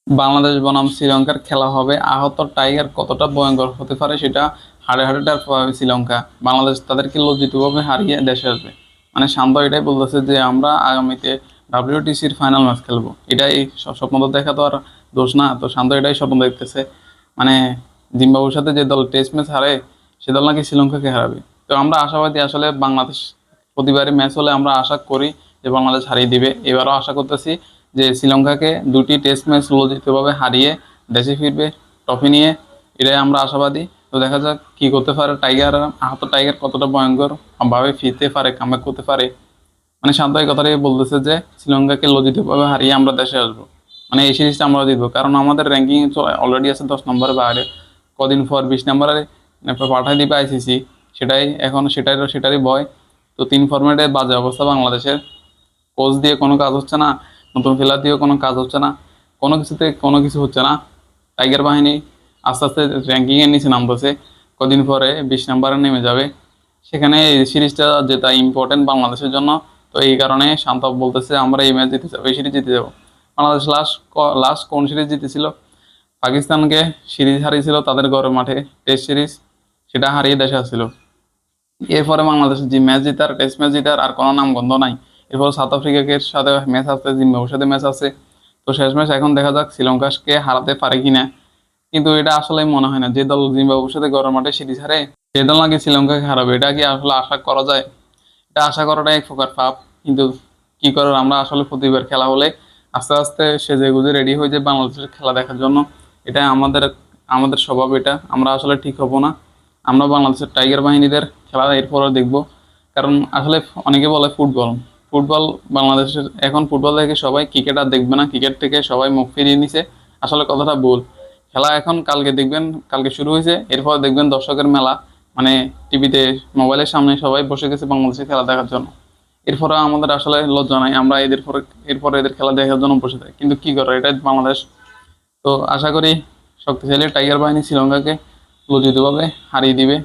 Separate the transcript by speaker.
Speaker 1: বাংলাদেশ বনাম শ্রীলঙ্কার খেলা হবে। আহত টাইগার কতটা ভয়ঙ্কর হতে পারে সেটা হাড়ে হাড়ে টের পাবে শ্রীলঙ্কা। বাংলাদেশ তাদেরকে লজ্জিতভাবে হারিয়ে দেশে আসবে। মানে শান্ত এটাই বলতেছে যে আমরা আগামীতে WTCর ফাইনাল ম্যাচ খেলবো। এটাই স্বপ্ন তো দেখা তো আর দোষ না। তো শান্ত এটাই স্বপ্ন দেখতেছে। মানে জিম্বাবুয়ের সাথে যে দল টেস্ট ম্যাচ হারে সে দল নাকি শ্রীলঙ্কাকে হারাবে। তো আমরা আশাবাদী, আসলে বাংলাদেশ প্রতিবারই ম্যাচ হলে আমরা আশা করি যে বাংলাদেশ হারিয়ে দিবে। এবারও আশা করতেছি যে শ্রীলঙ্কাকে দুটি টেস্ট ম্যাচ লজ্জিতভাবে হারিয়ে দেশে ফিরবে ট্রফি নিয়ে। এটাই আমরা আশাবাদী। তো দেখা যাক কি করতে পারে টাইগার। আহত টাইগার কতটা ভয়ঙ্কর ভাবে ফিরতে পারে, কামব্যাক করতে পারে। মানে শান্ত এই কথাটাই বলতেছে যে শ্রীলঙ্কাকে লজ্জিতভাবে হারিয়ে আমরা দেশে আসবো। মানে এই সিরিজটা আমরা জিতবো, কারণ আমাদের র্যাঙ্কিং অলরেডি আছে 10 নম্বরে বাইরে। কদিন পর 20 নম্বরে পাঠাই দিবে ICC। সেটাই এখন সেটারই ভয়। তো 3 ফরম্যাটে বাজে অবস্থা বাংলাদেশের। কোচ দিয়ে কোনো কাজ হচ্ছে না, নতুন খেলা দিয়েও কোনো কাজ হচ্ছে না, কোনো কিছুতে কোনো কিছু হচ্ছে না। টাইগার বাহিনী আস্তে আস্তে র্যাঙ্কিংয়ের নিচে নামতেছে। কদিন পরে 20 নম্বরে নেমে যাবে। সেখানে এই সিরিজটা যেটা ইম্পর্টেন্ট বাংলাদেশের জন্য। তো এই কারণে শান্ত বলতেছে আমরা এই ম্যাচ জিতে যাবো, এই সিরিজ জিতে যাবো। বাংলাদেশ লাস্ট লাস্ট কোন সিরিজ জিতেছিল? পাকিস্তানকে সিরিজ হারিয়েছিল তাদের ঘরের মাঠে, টেস্ট সিরিজ। সেটা হারিয়ে দেশে আসছিল। এরপরে বাংলাদেশের যে ম্যাচ জেতার, টেস্ট ম্যাচ জেতার আর কোনো নামগন্ধ নাই। এরপর সাউথ আফ্রিকাকে সাথে ম্যাচ আছে, জিম্বাবুয়ের সাথে ম্যাচ আছে। তো শেষ ম্যাচ এখন দেখা যাক শ্রীলঙ্কাকে হারাতে পারে কিনা। কিন্তু এটা আসলে মনে হয় না, যে দল জিম্বাবুয়ের সাথে ঘরের মাঠে সিরিজ হারে সে দল নাকি শ্রীলঙ্কাকে হারাবে। এটা কি আসলে আশা করা যায়? এটা আশা করাটাই এক প্রকার পাপ। কিন্তু কি করার, আমরা আসলে প্রতিবার খেলা হলে আস্তে আস্তে সেজে গুজে রেডি হয়ে যায় বাংলাদেশের খেলা দেখার জন্য। এটা আমাদের আমাদের স্বভাব। এটা আমরা আসলে ঠিক হব না। আমরা বাংলাদেশের টাইগার বাহিনীদের খেলা এরপরও দেখব। কারণ আসলে অনেকে বলে ফুটবল ফুটবল বাংলাদেশের এখন ফুটবল দেখে সবাই ক্রিকেট আর দেখবে না, ক্রিকেট থেকে সবাই মুখ ফিরিয়ে নিছে। আসলে কথাটা ভুল। খেলা এখন কালকে দেখবেন, কালকে শুরু হয়েছে, এরপর দেখবেন দর্শকের মেলা। মানে টিভিতে, মোবাইলের সামনে সবাই বসে গেছে বাংলাদেশের খেলা দেখার জন্য। এরপরে আমাদের আসলে লজ্জা নাই, আমরা এরপরে এদের খেলা দেখার জন্য বসে থাকি। কিন্তু কি করে, এটা বাংলাদেশ। তো আশা করি শক্তিশালী টাইগার বাহিনী শ্রীলঙ্কাকে লজ্জিতভাবে হারিয়ে দিবে।